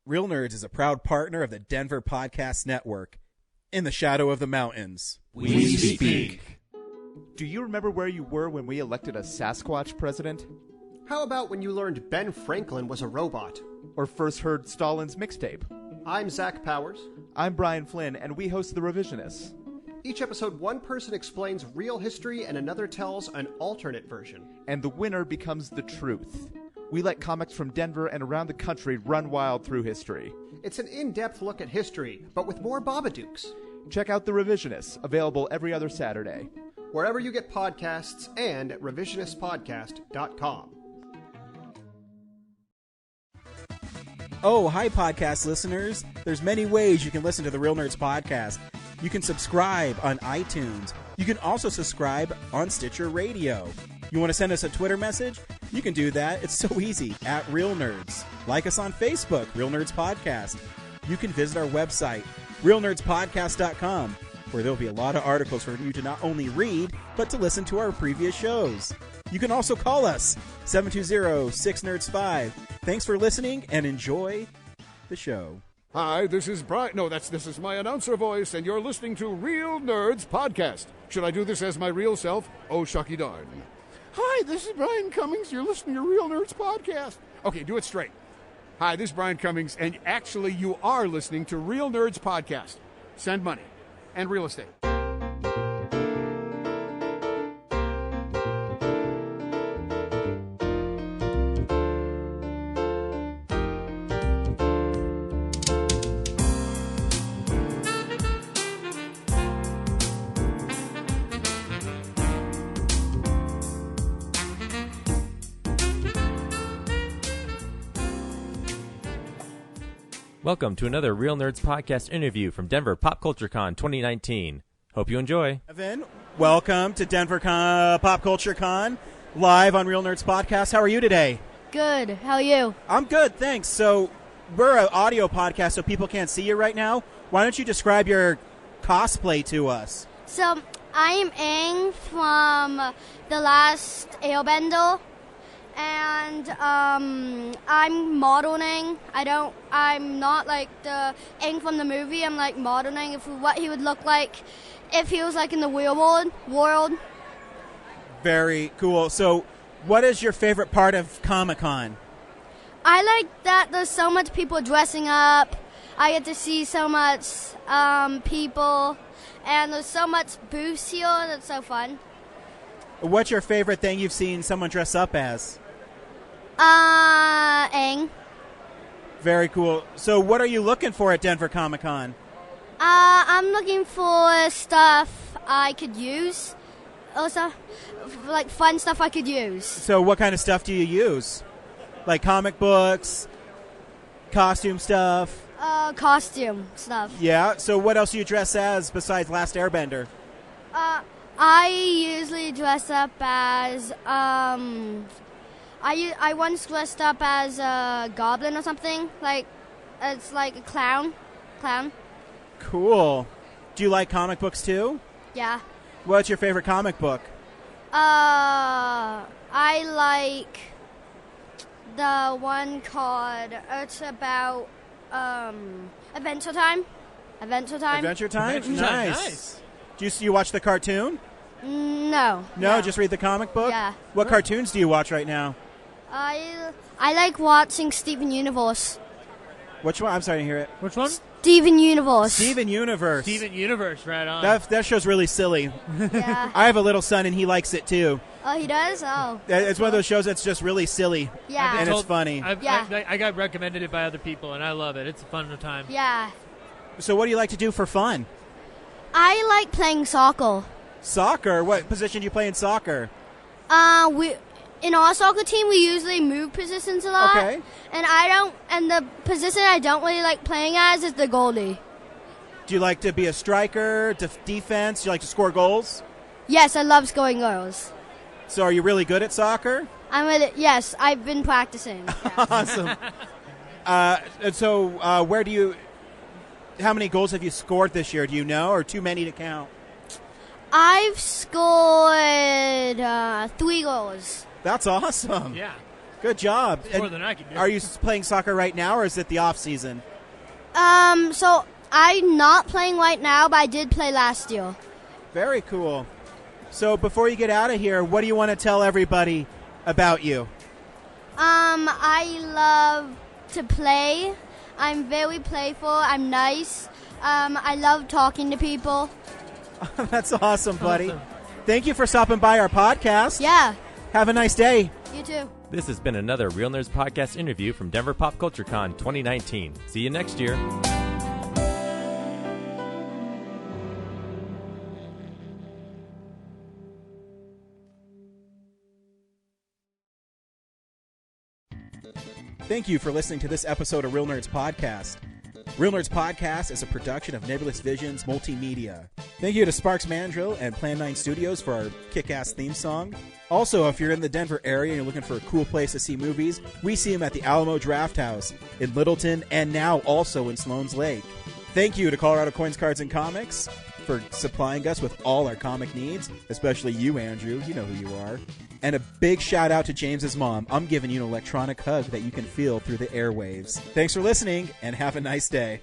Real Nerds is a proud partner of the Denver Podcast Network. In the shadow of the mountains, we speak. Do you remember where you were when we elected a Sasquatch president? How about when you learned Ben Franklin was a robot? Or first heard Stalin's mixtape? I'm Zach Powers. I'm Brian Flynn, and we host The Revisionists. Each episode, one person explains real history and another tells an alternate version. And the winner becomes the truth. We let comics from Denver and around the country run wild through history. It's an in-depth look at history, but with more Babadooks. Check out The Revisionists, available every other Saturday. Wherever you get podcasts and at revisionistpodcast.com. Oh, hi, podcast listeners. There's many ways you can listen to the Real Nerds Podcast. You can subscribe on iTunes. You can also subscribe on Stitcher Radio. You want to send us a Twitter message? You can do that. It's so easy, at Real Nerds. Like us on Facebook, Real Nerds Podcast. You can visit our website, realnerdspodcast.com, where there'll be a lot of articles for you to not only read, but to listen to our previous shows. You can also call us, 720-6nerds5. Thanks for listening, and enjoy the show. Hi, this is Brian. No, this is my announcer voice, and you're listening to Real Nerds Podcast. Should I do this as my real self? Oh, shucky darn. Hi, this is Brian Cummings. You're listening to Real Nerds Podcast. Okay, do it straight. Hi, this is Brian Cummings, and actually you are listening to Real Nerds Podcast. Send money and real estate. Welcome to another Real Nerds Podcast interview from Denver Pop Culture Con 2019. Hope you enjoy. Evan, welcome to Denver Pop Culture Con, live on Real Nerds Podcast. How are you today? Good. How are you? I'm good, thanks. So, we're an audio podcast, so people can't see you right now. Why don't you describe your cosplay to us? So, I am Aang from The Last Airbender. And I'm modeling. I'm not like the Aang from the movie. I'm like modeling what he would look like if he was like in the real world. Very cool. So, what is your favorite part of Comic-Con? I like that there's so much people dressing up. I get to see so much people, and there's so much booths here, and it's so fun. What's your favorite thing you've seen someone dress up as? Aang. Very cool. So what are you looking for at Denver Comic-Con? I'm looking for stuff I could use. Also, like fun stuff I could use. So what kind of stuff do you use? Like comic books, costume stuff? Costume stuff. Yeah. So what else do you dress as besides Last Airbender? I usually dress up as, I once dressed up as a goblin or something. Like, it's like a clown. Cool. Do you like comic books too? Yeah. What's your favorite comic book? I like the one called, it's about, Adventure Time. Adventure Time? Nice. Do you watch the cartoon? No. No, just read the comic book? Yeah. What cartoons do you watch right now? I like watching Steven Universe. Which one? I'm sorry to hear it. Which one? Steven Universe. Steven Universe. Steven Universe, right on. That show's really silly. Yeah. I have a little son, and he likes it, too. Oh, he does? Oh. It's one of those shows that's just really silly. Yeah. And it's funny. I got recommended it by other people, and I love it. It's a fun time. Yeah. So what do you like to do for fun? I like playing soccer. Soccer? What position do you play in soccer? In our soccer team, we usually move positions a lot. Okay. And the position I don't really like playing as is the goalie. Do you like to be a striker, defense? Do you like to score goals? Yes, I love scoring goals. So are you really good at soccer? Yes, I've been practicing. Yes. Awesome. How many goals have you scored this year? Do you know, or too many to count? I've scored 3 goals. That's awesome. Yeah. Good job. More And than I can do. are you playing soccer right now, or is it the off season? So I'm not playing right now, but I did play last year. Very cool. So before you get out of here, what do you want to tell everybody about you? I love to play. I'm very playful. I'm nice. I love talking to people. That's awesome, buddy. Awesome. Thank you for stopping by our podcast. Yeah, Have a nice day. you too. This has been another Real Nerds Podcast interview from Denver Pop Culture Con 2019. See you next year. Thank you for listening to this episode of Real Nerds Podcast. Real Nerds Podcast is a production of Nebulous Visions Multimedia. Thank you to Sparks Mandrill and Plan 9 Studios for our kick-ass theme song. Also, if you're in the Denver area and you're looking for a cool place to see movies, we see them at the Alamo Draft House in Littleton and now also in Sloan's Lake. Thank you to Colorado Coins, Cards, and Comics for supplying us with all our comic needs, especially you, Andrew. You know who you are. And a big shout out to James's mom. I'm giving you an electronic hug that you can feel through the airwaves. Thanks for listening, and have a nice day.